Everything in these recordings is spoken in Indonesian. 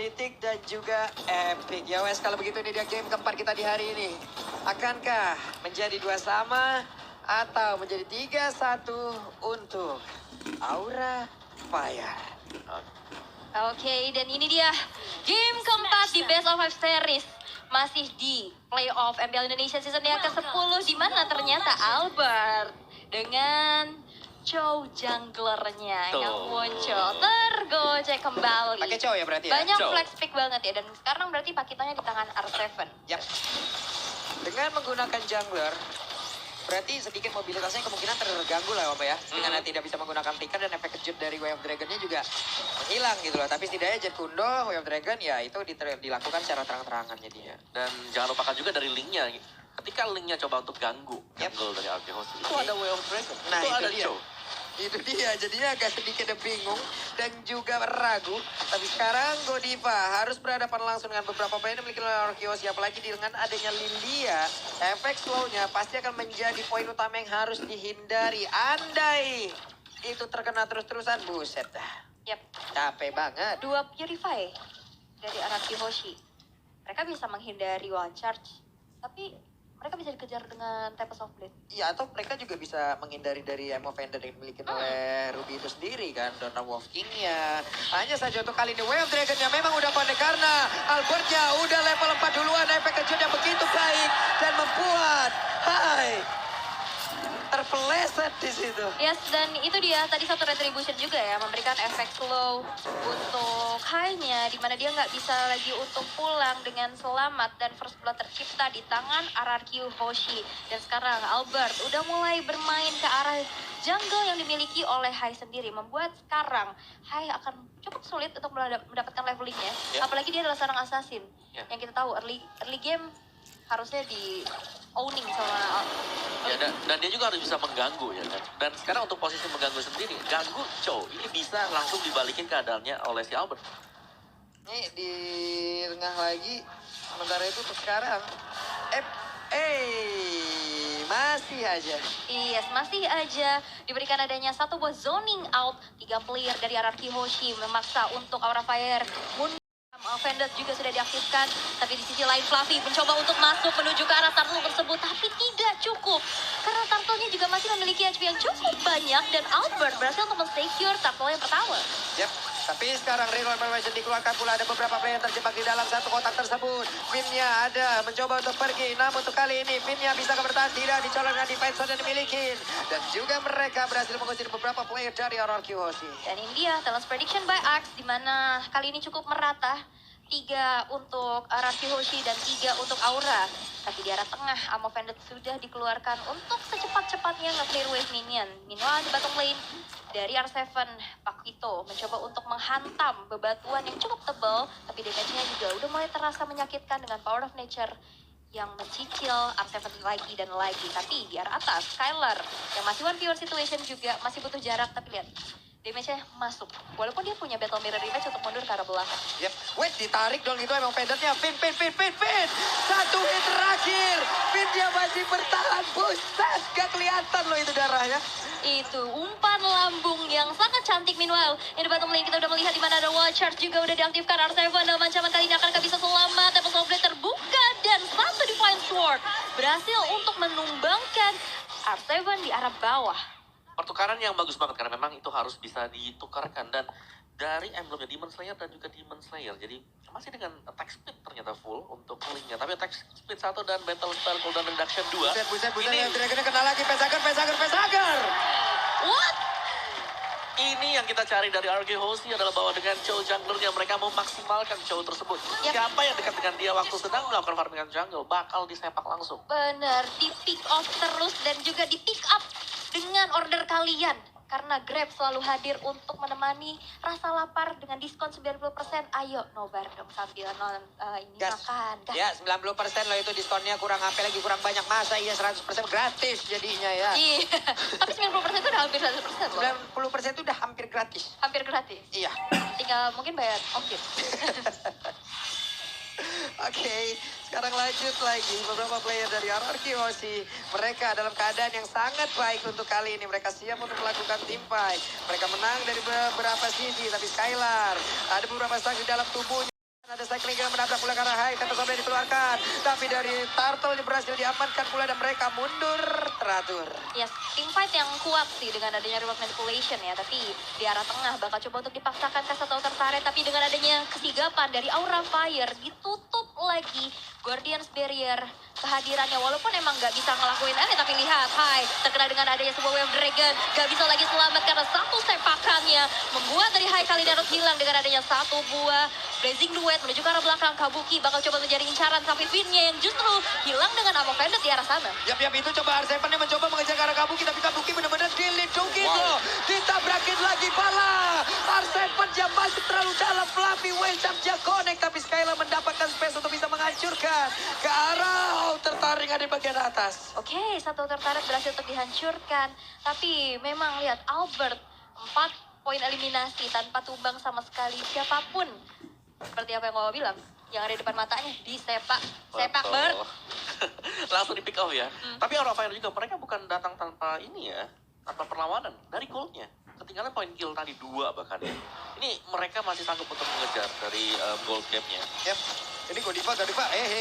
Mythic dan juga Epic. Ya wes, kalau begitu ini dia game keempat kita di hari ini. Akankah menjadi 2 sama atau menjadi 3-1 untuk Aura Fire? Oke, dan ini dia game keempat di Best of 5 Series. Masih di playoff MPL Indonesia season yang ke-10, di mana ternyata Albert dengan Chow junglernya yang muncul tergocek kembali. Pakai Chow ya berarti ya? Banyak Chow. flex pick banget ya, dan sekarang berarti pakitannya di tangan R7. Yap. Dengan menggunakan jungler, berarti sedikit mobilitasnya kemungkinan terganggu lah Bapak ya. Dengan tidak bisa menggunakan flicker dan efek kejut dari Way of Dragon-nya juga hilang gitu loh. Tapi setidaknya Jet Kundo, Way of Dragon ya itu dilakukan secara terang-terangan jadinya. Dan jangan lupakan juga dari linknya. Ketika linknya coba untuk ganggu jungle dari Arkeos, itu ada Way of Dragon, Nah, itu ada dia. Chow. Itu dia, jadinya agak sedikit bingung dan juga ragu. Tapi sekarang Godiva harus berhadapan langsung dengan beberapa player yang memiliki Arkeos. Apalagi dengan adanya Lilia, efek slow-nya pasti akan menjadi poin utama yang harus dihindari. Andai itu terkena terus-terusan, buset dah. Yap, Capek banget. dua Purify dari Araki Hoshi. Mereka bisa menghindari one charge, tapi mereka bisa dikejar dengan Tempest of Blade. Iya, atau mereka juga bisa menghindari dari Emo Vendor yang dimiliki oleh Ruby itu sendiri kan. Dona Wolf King-nya. Hanya saja untuk kali ini Way of Dragon-nya memang udah connect karena Albertnya udah level 4 duluan. Efek kejut yang begitu baik dan membuat terpeleset di situ. Yes, dan itu dia tadi satu retribution juga ya, memberikan efek slow untuk high-nya, dimana dia nggak bisa lagi untuk pulang dengan selamat, dan first blood tercipta di tangan RRQ Hoshi. Dan sekarang Albert udah mulai bermain ke arah jungle yang dimiliki oleh Hai sendiri, membuat sekarang Hai akan cukup sulit untuk mendapatkan levelingnya. Apalagi dia adalah seorang assassin, yang kita tahu early game harusnya di owning sama Ya, dan dia juga harus bisa mengganggu ya kan. Dan sekarang untuk posisi mengganggu sendiri, ganggu Chow ini bisa langsung dibalikin keadaannya oleh si Albert. Ini di tengah lagi. Sementara itu untuk sekarang. Masih aja. Yes, masih aja diberikan adanya satu buah zoning out. 3 player dari RRQ Hoshi memaksa untuk Aura Fire. Vendors juga sudah diaktifkan, tapi di sisi lain Fluffy mencoba untuk masuk menuju ke arah turtle tersebut, tapi tidak cukup. Karena turtle-nya juga masih memiliki HP yang cukup banyak, dan Albert berhasil untuk men-secure turtle yang pertama. Yep. Tapi sekarang Reroll Permission dikeluarkan pula, ada beberapa player yang terjebak di dalam satu kotak tersebut. Finn-nya ada, mencoba untuk pergi, namun untuk kali ini Finn-nya bisa bertahan, tidak dicolok dengan defense yang dimiliki. Dan juga mereka berhasil mengusir beberapa player dari RRQ Hoshi. Dan ini dia, Talents Prediction by Axe, di mana kali ini cukup merata. 3 untuk RRQ Hoshi dan 3 untuk Aura. Tapi di arah tengah, Amo Vendor sudah dikeluarkan untuk secepat-cepatnya nge-clear wave minion. Meanwhile di bottom lane, dari R7, Pakito mencoba untuk menghantam bebatuan yang cukup tebal, tapi damage-nya juga udah mulai terasa menyakitkan dengan Power of Nature yang mencicil R7 lagi dan lagi. Tapi di arah atas, Skylar yang masih 1v1 situation juga masih butuh jarak, tapi lihat, damage-nya masuk. Walaupun dia punya battle mirror damage untuk mundur ke arah belakang. Yep. Wait, ditarik dong itu emang Vendornya. Finn. Satu hit terakhir. Finn dia masih bertahan. Buset, gak kelihatan loh itu darahnya. Itu umpan lambung yang sangat cantik. Meanwhile, in the bottom lane kita udah melihat di mana ada wall charge juga udah diaktifkan. R7 dalam ancaman kali ini akankah bisa selamat? Tempest of Blade terbuka dan satu Divine Sword berhasil untuk menumbangkan R7 di arah bawah. Pertukaran yang bagus banget karena memang itu harus bisa ditukarkan, dan dari emblemnya Demon Slayer dan juga Demon Slayer, jadi masih dengan attack speed ternyata full untuk linknya, tapi attack speed 1 dan battle spell cooldown reduction 2. Buset. Ini- Dragonnya kena lagi. Pesager. What? Ini yang kita cari dari RRQ Hoshi adalah bahwa dengan Chow junglernya mereka memaksimalkan Chow tersebut. Siapa yang dekat dengan dia waktu sedang melakukan farmingan jungle bakal disepak langsung. Bener, di pick off terus dan juga di pick up dengan order kalian. Karena Grab selalu hadir untuk menemani rasa lapar dengan diskon 90%. Ayo nobar dong sambil Gas. makan. Gas. Ya, 90% loh itu diskonnya, kurang apa lagi, kurang banyak. Masa iya 100% gratis jadinya ya. Iya, tapi 90% itu udah hampir 100% loh. 90% itu udah hampir gratis. Hampir gratis. Iya. Tinggal mungkin bayar ongkir. Oke, sekarang lanjut lagi. Beberapa player dari RRQ Hoshi, mereka dalam keadaan yang sangat baik untuk kali ini. Mereka siap untuk melakukan team fight. Mereka menang dari beberapa sisi, tapi Skylar ada beberapa stang di dalam tubuhnya. Ada cycling yang menabrak pula ke arah high, tentu saja dikeluarkan. Tapi dari Turtle ini berhasil diamankan pula dan mereka mundur teratur. Yes, team fight yang kuat sih dengan adanya remote manipulation ya. Tapi di arah tengah bakal coba untuk dipaksakan ke satu tertarik. Tapi dengan adanya kesigapan dari Aura Fire ditutup lagi Guardians Barrier kehadirannya. Walaupun emang nggak bisa ngelakuin aneh, tapi lihat, hai, terkena dengan adanya sebuah Wave Dragon. Nggak bisa lagi selamat karena satu sepakannya membuat dari Hai kali ini harus hilang dengan adanya satu buah Blazing Duet menuju ke arah belakang. Kabuki bakal coba menjadi incaran, tapi Finnya yang justru hilang dengan Ammo Bandit di arah sana. Yap, itu coba R7 yang mencoba mengejar ke arah Kabuki, tapi Kabuki benar-benar dilindungi loh. Ditabrakin lagi pala. R7 yang masih terlalu dalam, Fluffy Whale jam connect, tapi Skylar mendapatkan space untuk bisa menghancurkan ke arah tertarik ada di bagian atas. Oke, satu tertarik berhasil untuk dihancurkan. Tapi memang lihat Albert, 4 poin eliminasi tanpa tumbang sama sekali siapapun. Seperti apa yang gue bilang, yang ada di depan matanya disepak. Sepak, Bert. Langsung di pick off ya. Tapi Aura Fire juga, mereka bukan datang tanpa ini ya, tanpa perlawanan. Dari goldnya, ketinggalan poin kill tadi 2 bahkan ya. Ini mereka masih sanggup untuk mengejar dari gold gap-nya. Yap. Ini Godiva,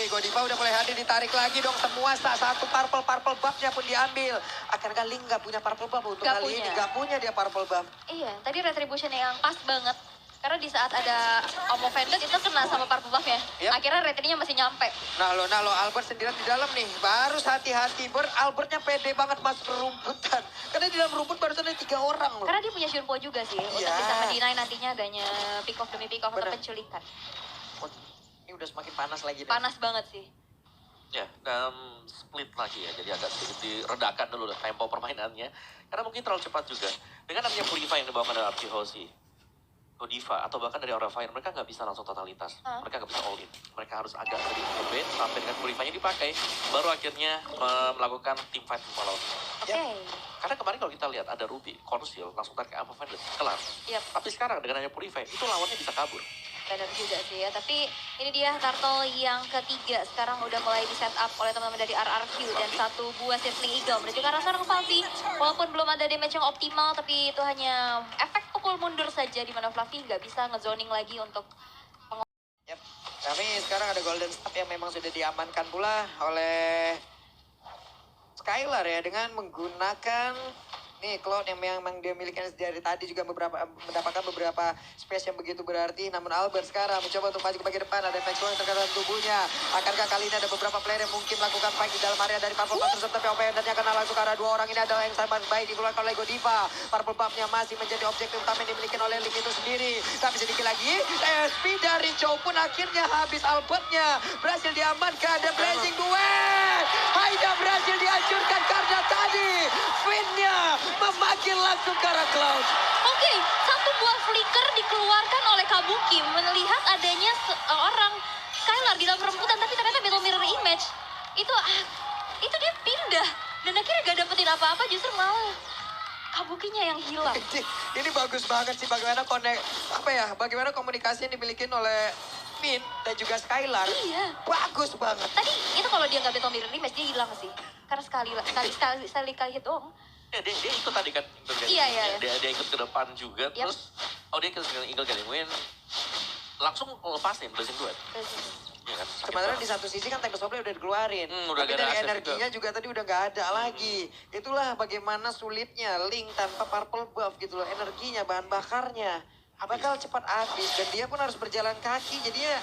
Godiva udah mulai hadir, ditarik lagi dong semua. Satu purple buff-nya pun diambil. Akankah Link nggak punya purple buff untuk Gak kali punya. ini? Nggak punya dia purple buff. Iya, tadi retribution yang pas banget. Karena di saat ada Ammo Bandit itu kena sama purple buff-nya. Yep. Akhirnya ratingnya masih nyampe. Nah lo Albert sendirian di dalam nih. Baru hati-hati, Albertnya pede banget masuk ke rumputan. Karena di dalam rumput barusan ada 3 orang loh. Karena dia punya Shunpo juga sih. Untuk Iya. bisa mendinai nantinya adanya pick off demi pick off atau Benar. penculikan. Oh, ini udah semakin panas lagi deh. Panas banget sih. Ya, dan split lagi ya, jadi agak sedikit diredakan dulu tempo permainannya. Karena mungkin terlalu cepat juga. Dengan adanya Purify yang dibawakan dari Archie Hoshi, Godiva, atau bahkan dari Aura Fire, mereka nggak bisa langsung totalitas. Mereka nggak bisa all in. Mereka harus agak sedikit nge-bait sampai dengan Purify-nya dipakai, baru akhirnya melakukan team fight melawan. Oke. Karena kemarin kalau kita lihat ada Ruby, Cornsil, langsung tarik ke Ammo Bandit, kelar. Yap. Tapi sekarang dengan adanya Purify, itu lawannya bisa kabur. Benar juga sih ya, tapi ini dia Turtle yang ketiga sekarang udah mulai di set up oleh teman-teman dari RRQ dan satu buah Settling Eagle menuju ke arah seorang Fluffy. Walaupun belum ada damage yang optimal, tapi itu hanya efek pukul mundur saja di mana Fluffy nggak bisa ngezoning lagi untuk Yap. Kami sekarang ada Golden Staff yang memang sudah diamankan pula oleh Skylar ya, dengan menggunakan nih Cloud yang memang dia miliki dari tadi juga mendapatkan beberapa space yang begitu berarti. Namun Albert sekarang mencoba untuk maju ke bagian depan, ada efek yang terkait tubuhnya. Akankah kali ini ada beberapa player yang mungkin melakukan fight di dalam area dari Purple Buff tersebut, tapi Opendantnya akan langsung ke arah 2 orang ini adalah yang sangat baik dikeluarkan oleh Godiva. Purple Buff-nya masih menjadi objektif utama yang dimiliki oleh Link itu sendiri. Tapi sedikit lagi, SP dari Chow pun akhirnya habis. Albertnya berhasil diamankan, ada Blazing Duet. Haida berhasil dihancurkan karena tadi Finnya memanggil langsung ke arah Cloud. Oke, satu buah flicker dikeluarkan oleh Kabuki melihat adanya seorang Skylar di dalam rembutan, tapi ternyata Battle Mirror Image itu dia pindah dan akhirnya gak dapetin apa-apa, justru malah Kabukinya yang hilang. Ini bagus banget sih bagaimana komunikasi yang dimiliki oleh Min dan juga Skylar. Iya. Bagus banget. Tadi itu kalau dia nggak Battle Mirror Image dia hilang sih, karena sekali hit doang. Ya, dia ikut tadi kan. Iya. Dia ikut ke depan juga, terus dia ikut ke Eagle Getting Win, langsung lepasin Blazing Duet. Ya kan, sakit Sementara banget. di satu sisi kan Tempest Supply udah dikeluarin. Udah Tapi gak ada dari akses energinya juga tadi udah gak ada lagi. Itulah bagaimana sulitnya Link tanpa Purple Buff gitu loh. Energinya, bahan bakarnya bakal cepat habis. Dan dia pun harus berjalan kaki. Jadinya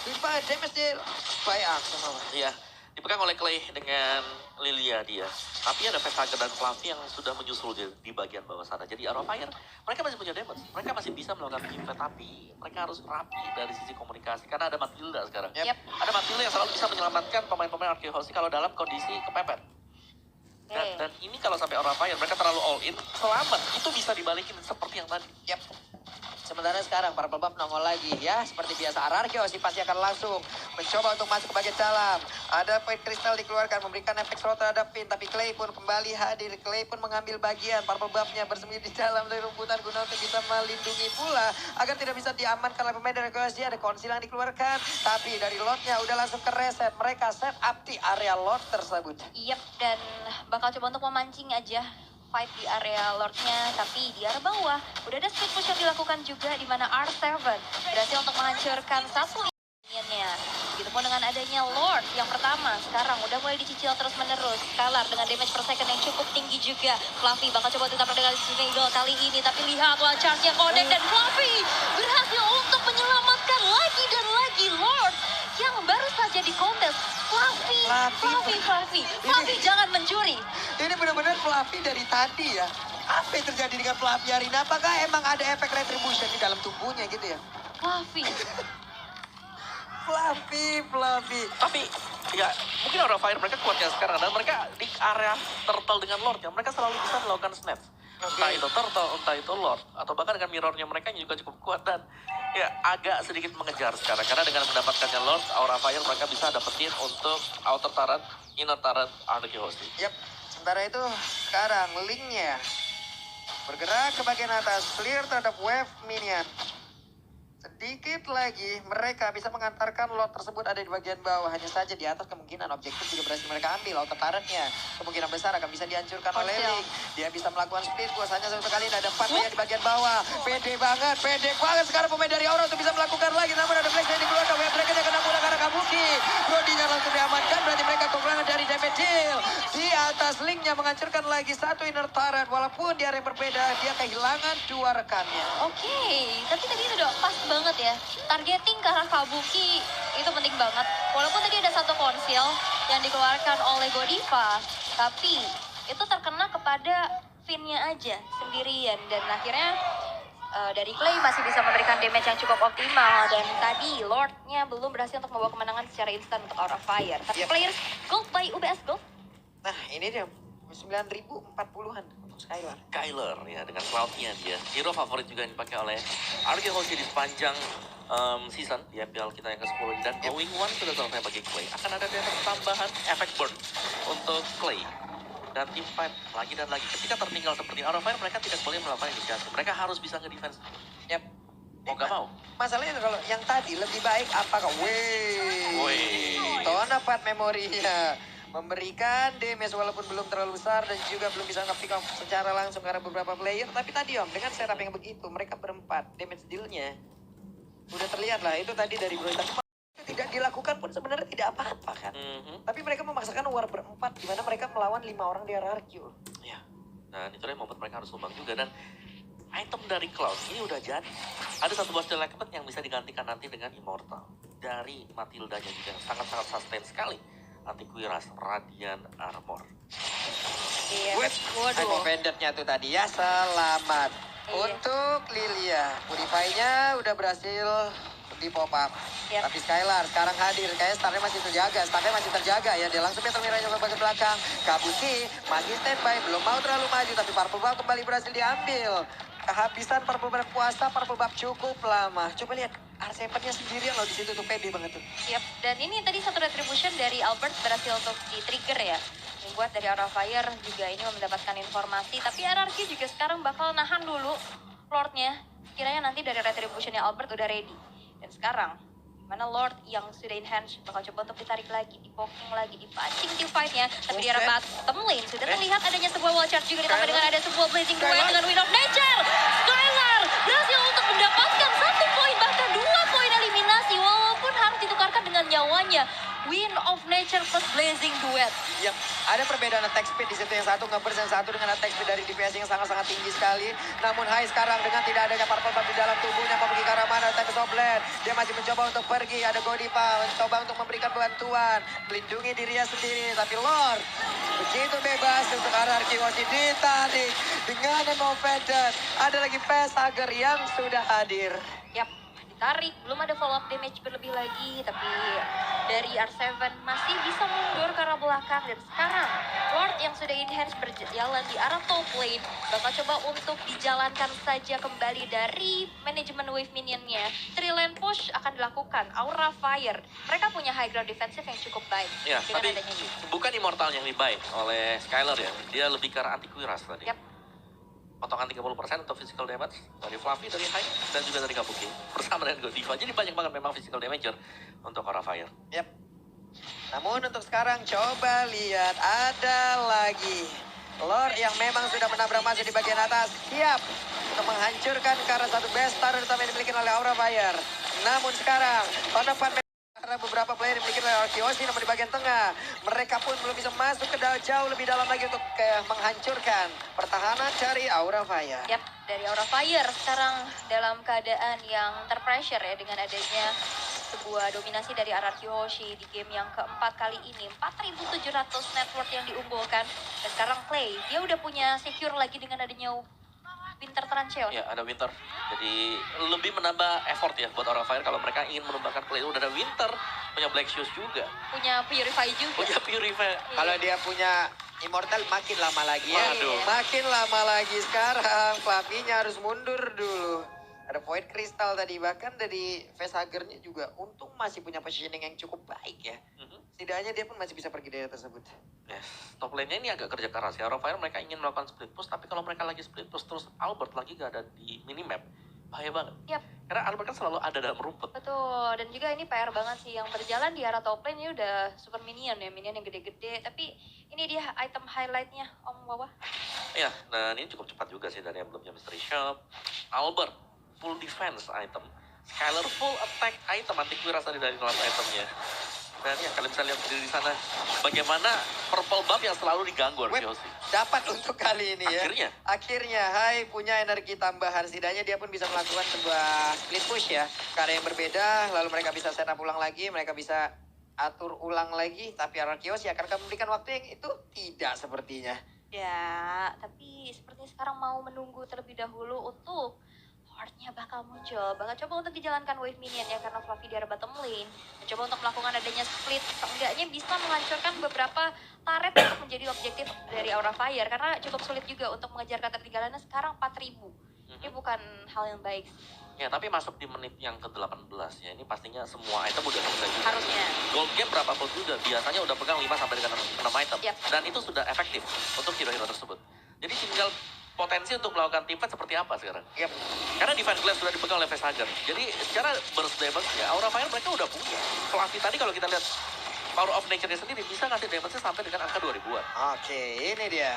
lupa damage dia banyak sama. Iya, dipegang oleh Clay dengan Lilia dia. Tapi ada Vestager dan Fluffy yang sudah menyusul di bagian bawah sana. Jadi Aura Fire, mereka masih punya damage. Mereka masih bisa melakukan team fight, tapi mereka harus rapi dari sisi komunikasi. Karena ada Matilda sekarang. Yep. Ada Matilda yang selalu bisa menyelamatkan pemain-pemain Archie Hoshi kalau dalam kondisi kepepet. Dan ini kalau sampai Aura Fire, mereka terlalu all in, selamat. Itu bisa dibalikin seperti yang tadi. Yap. Sementara sekarang Purple Buff nongol lagi ya. Seperti biasa RRQ pasti akan langsung mencoba untuk masuk ke bagian dalam. Ada poin kristal dikeluarkan memberikan efek slot terhadap Finn. Tapi Clay pun kembali hadir. Clay pun mengambil bagian. Purple Buff-nya bersembunyi di dalam dari rumputan guna untuk bisa melindungi pula. Agar tidak bisa diamankan oleh pemain dari KSG. Ada konsil yang dikeluarkan. Tapi dari lotnya udah langsung ke reset. Mereka set up di area lot tersebut. Yep, dan bakal coba untuk memancing aja fight di area Lordnya, tapi di arah bawah udah ada split push yang dilakukan juga di mana R7 berhasil untuk menghancurkan satu Minion-nya. Begitupun dengan adanya Lord yang pertama, sekarang udah mulai dicicil terus menerus. Scalar dengan damage per second yang cukup tinggi juga. Fluffy bakal coba ditambah dengan Snaggle kali ini, tapi lihat wall charge-nya connect dan Fluffy berhasil untuk menyelamatkan lagi dan lagi Lord yang baru saja di kontes. Fluffy jangan mencuri. Ini benar-benar Fluffy dari tadi ya. Apa yang terjadi dengan Fluffy hari ini? Apakah emang ada efek retribution di dalam tubuhnya gitu ya? Fluffy. Fluffy. Tapi ya mungkin Aura Fire mereka kuatnya sekarang dan mereka di area turtle dengan Lord ya mereka selalu bisa melakukan snatch. Entah itu turtle, entah itu Lord atau bahkan dengan mirrornya mereka juga cukup kuat dan ya agak sedikit mengejar sekarang karena dengan mendapatkannya Lord, Aura Fire mereka bisa dapetin untuk outer turret, inner turret, Arkehosti. Yap, sementara itu sekarang linknya bergerak ke bagian atas, clear terhadap wave minion. Sedikit lagi mereka bisa mengantarkan lot tersebut ada di bagian bawah. Hanya saja di atas kemungkinan objektif juga berhasil mereka ambil. Outer turretnya kemungkinan besar akan bisa dihancurkan oleh Link. Dia bisa melakukan speed puasanya satu kali. Ada 4 player di bagian bawah. Pede banget sekarang pemain dari Aura untuk bisa melakukan lagi. Namun ada Black yang dikeluarkan. Wave breaker yang kena bola karena Kabuki. Brodinya langsung diamankan. Berarti mereka kekurangan dari damage deal. Di atas Linknya menghancurkan lagi satu inner turret. Walaupun di area yang berbeda dia kehilangan 2 rekannya. Oke, tapi tadi itu udah pas banget ya. Targeting ke arah Kabuki itu penting banget. Walaupun tadi ada satu konsil yang dikeluarkan oleh Godiva, tapi itu terkena kepada Finn-nya aja sendirian. Dan akhirnya dari Clay masih bisa memberikan damage yang cukup optimal. Dan tadi Lord-nya belum berhasil untuk membawa kemenangan secara instan untuk Aura Fire. Tapi players gold by UBS Gold. Nah ini dia 9.040-an untuk Skylar. Skylar ya dengan cloud-nya dia hero favorit juga yang dipakai oleh Arkehosti di sepanjang season di MPL kita yang ke-10 dan going one sudah selesai bagi Clay. Akan ada damage tambahan efek burn untuk Clay dan team fight lagi dan lagi. Ketika tertinggal seperti Aura Fire mereka tidak boleh melakukan inisiasi. Mereka harus bisa nge-defense. Yap. Mau gak mau. Masalahnya kalau yang tadi lebih baik apakah? Tona part memorinya. Memberikan damage walaupun belum terlalu besar dan juga belum bisa nge-pick off secara langsung karena beberapa player. Tapi tadi Om, dengan setup yang begitu, mereka berempat. Damage deal-nya udah terlihat lah, itu tadi dari Bro. Itu tidak dilakukan pun sebenarnya tidak apa-apa kan. Tapi mereka memaksakan war berempat, di mana mereka melawan 5 orang di area RQ. Ya, dan itulah yang membuat mereka harus sumbang juga. Dan item dari Cloud ini udah jadi. Ada satu buah element yang bisa digantikan nanti dengan Immortal. Dari Matildanya juga yang sangat-sangat sustain sekali. Antiquiras Radiant Armor. Iya. Waduh. Vendetnya tuh tadi ya, selamat. Iya. Untuk Lilia, Purify-nya udah berhasil di pop up. Yap. Tapi Skylar sekarang hadir, kayaknya startnya masih terjaga. Startnya masih terjaga ya, dia langsung Peter Miranya ke bagian belakang. Kabuki masih standby, belum mau terlalu maju. Tapi Purple Buff kembali berhasil diambil. Kehabisan Purple Buff puasa, Purple Buff cukup lama. Coba lihat, R7-nya sendirian loh di situ tuh, pede banget tuh. Yap, dan ini tadi satu retribution dari Albert berhasil untuk di-trigger ya. Membuat dari Aura Fire juga ini mendapatkan informasi. Tapi RRQ juga sekarang bakal nahan dulu Lord-nya. Kiranya nanti dari retributionnya Albert udah ready. Dan sekarang, mana Lord yang sudah enhance bakal coba untuk ditarik lagi, dipoking lagi, dipancing di fight-nya. Tapi di arah bottom lane sudah terlihat adanya sebuah wall charge juga ditambah dengan ada sebuah blazing duet dengan Wind of Nature. Skylar berhasil untuk mendapatkan 1 poin bahkan 2 poin eliminasi walaupun harus ditukarkan dengan nyawanya. Wind of Nature plus blazing duet. Yap, ada perbedaan attack speed di situ, yang satu nge-burst, yang satu dengan attack speed dari DPS yang sangat-sangat tinggi sekali. Namun Hai sekarang dengan tidak adanya Purple Buff di dalam tubuhnya, mau pergi ke arah mana? Tempest of Blade. Dia masih mencoba untuk pergi, ada Godiva mencoba untuk memberikan bantuan, melindungi dirinya sendiri. Tapi Lord begitu bebas untuk RRQ masih ditarik dengan Emo Vendor. Ada lagi Facehager yang sudah hadir. Yap, ditarik, belum ada follow up damage berlebih lagi, tapi dari R7 masih bisa mundur ke arah belakang. Dan sekarang Lord yang sudah enhance berjalan di arah top lane bakal coba untuk dijalankan saja kembali dari manajemen wave minionnya. 3 lane push akan dilakukan. Aura Fire, mereka punya high ground defensive yang cukup baik Ya, dengan tapi adanya Yu. bukan Immortal yang lebih baik oleh Skylar ya. Dia lebih ke arah Antiquiras tadi. Yap. Potongan 30% untuk physical damage dari Fluffy, dari Hyde, dan juga dari Kabuki. Bersama dengan Godiva. Jadi banyak banget memang physical damager untuk Aura Fire. Yap. Namun untuk sekarang coba lihat ada lagi Lord yang memang sudah menabrak masuk di bagian atas. Siap untuk menghancurkan ke arah satu best star utama yang dimiliki oleh Aura Fire. Namun sekarang pada karena beberapa player yang memiliki Arkeosi namun di bagian tengah. Mereka pun belum bisa masuk ke jauh lebih dalam lagi untuk menghancurkan pertahanan dari Aura Fire. Yap, dari Aura Fire sekarang dalam keadaan yang terpressure ya dengan adanya sebuah dominasi dari RRQ Hoshi di game yang keempat kali ini. 4.700 net worth yang diunggulkan. Dan sekarang Clay, dia udah punya secure lagi dengan adanya Winter Trancheon. Ya, ada Winter. Jadi lebih menambah effort ya buat Aura Fire kalau mereka ingin menumbangkan Clay. Udah ada Winter, punya Black Shoes juga. Punya Purify juga. Punya Purify. Kalau dia punya Immortal makin lama lagi ya. Waduh. Makin lama lagi sekarang. Flavinya harus mundur dulu. Ada Void Crystal tadi, bahkan dari Facehugger-nya juga untung masih punya positioning yang cukup baik ya. Setidaknya dia pun masih bisa pergi dari tersebut. Yes, top lane-nya ini agak kerja keras ya. Aura Fire mereka ingin melakukan split push, tapi kalau mereka lagi split push terus Albert lagi gak ada di minimap, bahaya banget. Yap. Karena Albert kan selalu ada dalam rumput. Betul, dan juga ini PR banget sih yang berjalan di arah top lane ini udah super minion ya, minion yang gede-gede. Tapi ini dia item highlight-nya, Om Wawa. Ya, nah ini cukup cepat juga sih dari emblemnya Mystery Shop. Albert, full defense item. Skylar full attack item, anti-kuiras tadi dari dalam itemnya. Dan ya, kalian bisa lihat sendiri di sana bagaimana purple buff yang selalu diganggu Arkeosi. Dapat untuk kali ini ya. Akhirnya, Hai punya energi tambahan. Setidaknya dia pun bisa melakukan sebuah split push ya. Karena yang berbeda, lalu mereka bisa setup ulang lagi, mereka bisa atur ulang lagi. Tapi Arkeosi akan memberikan waktu yang itu tidak sepertinya. Ya, tapi sepertinya sekarang mau menunggu terlebih dahulu untuk Horde-nya bakal muncul. Bakal coba untuk dijalankan wave minion ya, karena Fluffy di arah bottom lane. Mencoba untuk melakukan adanya split, seenggaknya bisa menghancurkan beberapa turret untuk menjadi objektif dari Aura Fire. Karena cukup sulit juga untuk mengejar ketertinggalannya sekarang 4.000. Ini bukan hal yang baik. Ya, tapi masuk di menit yang ke-18 ya. Ini pastinya semua item udah selesai juga. Harusnya. Gold game berapapun juga, biasanya udah pegang 5 sampai dengan 6 item. Yep. Dan itu sudah efektif untuk hero-hero tersebut. Jadi tinggal potensi untuk melakukan team fight seperti apa sekarang. Yep. Karena Divine Glass sudah dipegang oleh Facehugger. Jadi secara burst damage ya, Aura Fire mereka udah punya. Fluffy tadi kalau kita lihat Power of Nature-nya sendiri bisa ngasih damage-nya sampai dengan angka 2000-an. Oke, ini dia.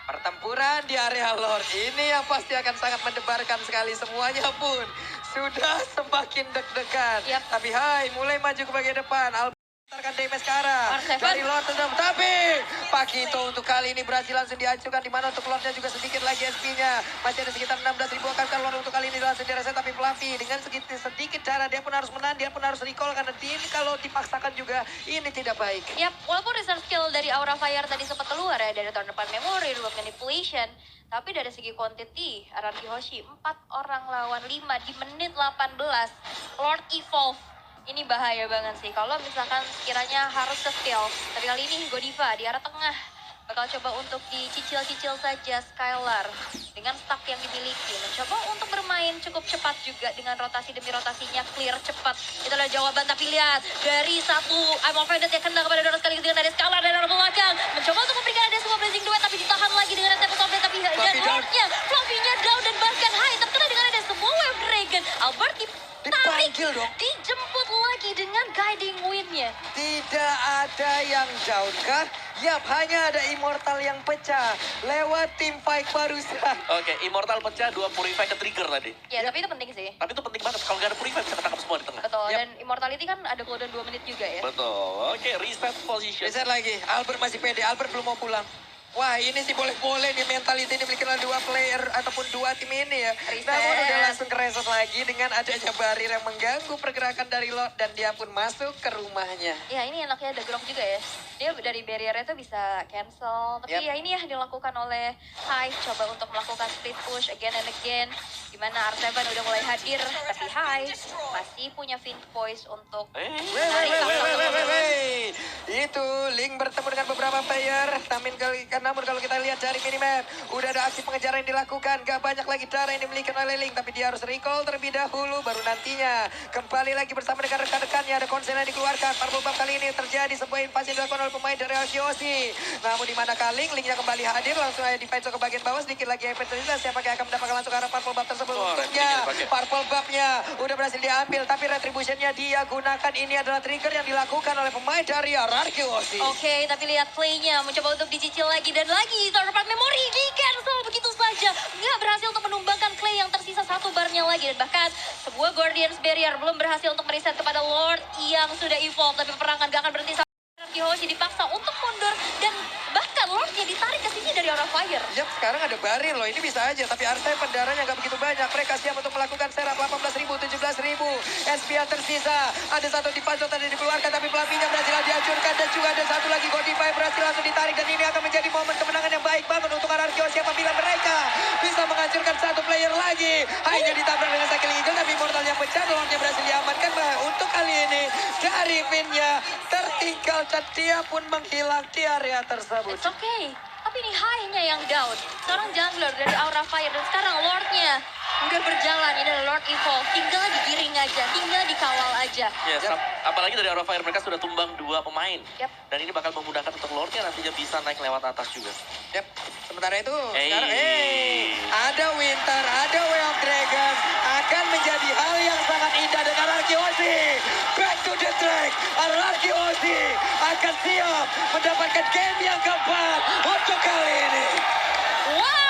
Pertempuran di area Lord. Ini yang pasti akan sangat mendebarkan sekali. Semuanya pun sudah semakin deg-degan. Yep. Tapi Hai, mulai maju ke bagian depan. Mentarkan damage sekarang R7. dari Lord sedang. Tapi Pakito untuk kali ini berhasil langsung dihancurkan. Dimana untuk Lordnya juga sedikit lagi SP-nya. Masih ada sekitar 16.000 akan Lord untuk kali ini langsung dirasain. Tapi Fluffy dengan sedikit cara dia pun harus menang. Dia pun harus recall karena ini kalau dipaksakan juga ini tidak baik. Yap, walaupun reserve skill dari Aura Fire tadi sempat keluar ya, dari tahun depan memory, reward manipulation, tapi dari segi quantity, RRQ Hoshi 4 orang lawan 5 di menit 18, Lord Evolve. Ini bahaya banget sih, kalau misalkan sekiranya harus ke skill. Tapi kali ini Godiva di arah tengah bakal coba untuk dicicil-cicil saja Skylar dengan stack yang dimiliki. Mencoba untuk bermain cukup cepat juga dengan rotasi demi rotasinya, clear cepat. Itu adalah jawaban, tapi lihat dari satu I'm offended yang kena kepada Dora sekali dengan dari Skylar dan arah belakang. Mencoba untuk memberikan ada sebuah blazing duet, tapi ditahan lagi dengan attack top-lane. Tapi ya Lordnya, Fluffy-nya down dan bahkan Hai terkena dengan ada semua wave dragon. Albert ditarik, dijemput lagi dengan guiding wind-nya. Tidak ada yang down kah? Yap, hanya ada Immortal yang pecah lewat tim fight barusan. Oke, Immortal pecah, 2 Purify ke trigger tadi. Ya, tapi itu penting sih. Tapi itu penting banget, kalau nggak ada Purify bisa ketangkap semua di tengah. Betul, Yap. dan Immortality kan ada cooldown 2 menit juga ya. Betul, oke, reset position. Reset lagi, Albert masih pede, Albert belum mau pulang. Wah, ini sih boleh-boleh nih mentality ini dimiliki oleh 2 player ataupun 2 tim ini ya. Reset. Namun udah langsung kereset lagi dengan adanya barir yang mengganggu pergerakan dari Lord dan dia pun masuk ke rumahnya. Ya, ini enaknya ada Grok juga ya. Dia dari barrier itu bisa cancel. Tapi Yap. ya ini ya dilakukan oleh Hai. Coba untuk melakukan split push again and again. Dimana R7 udah mulai hadir. Tapi Hai masih punya Fiend Voice untuk Wey. Itu Link bertemu dengan beberapa player. Namun kalau kita lihat dari minimap, udah ada aksi pengejaran yang dilakukan. Gak banyak lagi cara yang dimiliki oleh Link, tapi dia harus recall terlebih dahulu, baru nantinya kembali lagi bersama dengan rekan-rekannya. Ada konsen yang dikeluarkan. Purple Buff kali ini terjadi sebuah invasi yang dilakukan oleh pemain dari Arkeosi. Namun di mana kali Linknya kembali hadir, langsung aja defense ke bagian bawah, sedikit lagi efek terjelas. Siapa yang akan mendapatkan langsung ke arah Purple Buff tersebut. Untungnya Purple Buff-nya udah berhasil diambil, tapi retribution-nya dia gunakan. Ini adalah trigger yang dilakukan oleh pemain dari RRQ Osi. Oke, tapi lihat playnya mencoba untuk dicicil lagi dan lagi. Third memory di cancel begitu saja. Nggak berhasil untuk menumbangkan Clay yang tersisa satu barnya lagi. Dan bahkan sebuah Guardians Barrier belum berhasil untuk mereset kepada Lord yang sudah evolve. Tapi peperangan gak akan berhenti sampai Hoshi dipaksa untuk mundur. Dan bahkan Lordnya ditarik ke sini dari Aura Fire. Yap, sekarang ada Barir loh. Ini bisa aja, tapi Arsai pendaranya nggak begitu banyak. Mereka siap untuk melakukan serap 18.000, 17.000. SPL tersisa. Ada satu di Pazot tadi dikeluarkan, tapi pelapinya berhasil dihancurkan. Dan juga ada satu lagi Godify berhasil langsung ditarik. Dan ini akan menjadi momen kemenangan yang baik banget untuk Ararkios apabila mereka bisa menghancurkan satu player lagi. Hanya ditabrak dengan Sakil Eagle, tapi Mortalnya pecah. Lordnya berhasil diamankan. Bah, untuk kali ini dari Vinnya tertinggal dan dia pun menghilang di area tersebut. It's okay. Tapi ini high-nya yang down. Seorang jungler dari Aura Fire dan sekarang Lord-nya udah berjalan. Ini adalah Lord Evolve. Tinggal digiring aja, tinggal dikawal aja. Yes, apalagi dari Aura Fire mereka sudah tumbang 2 pemain. Yap. Dan ini bakal memudahkan untuk Lordnya nantinya bisa naik lewat atas juga. Yap, sementara itu Hey. sekarang ada Winter, ada Way of Dragon akan menjadi hal yang sangat indah dengan Ararkiosi. Back to the track, Ararkiosi akan siap mendapatkan game yang keempat untuk kali ini. Wow!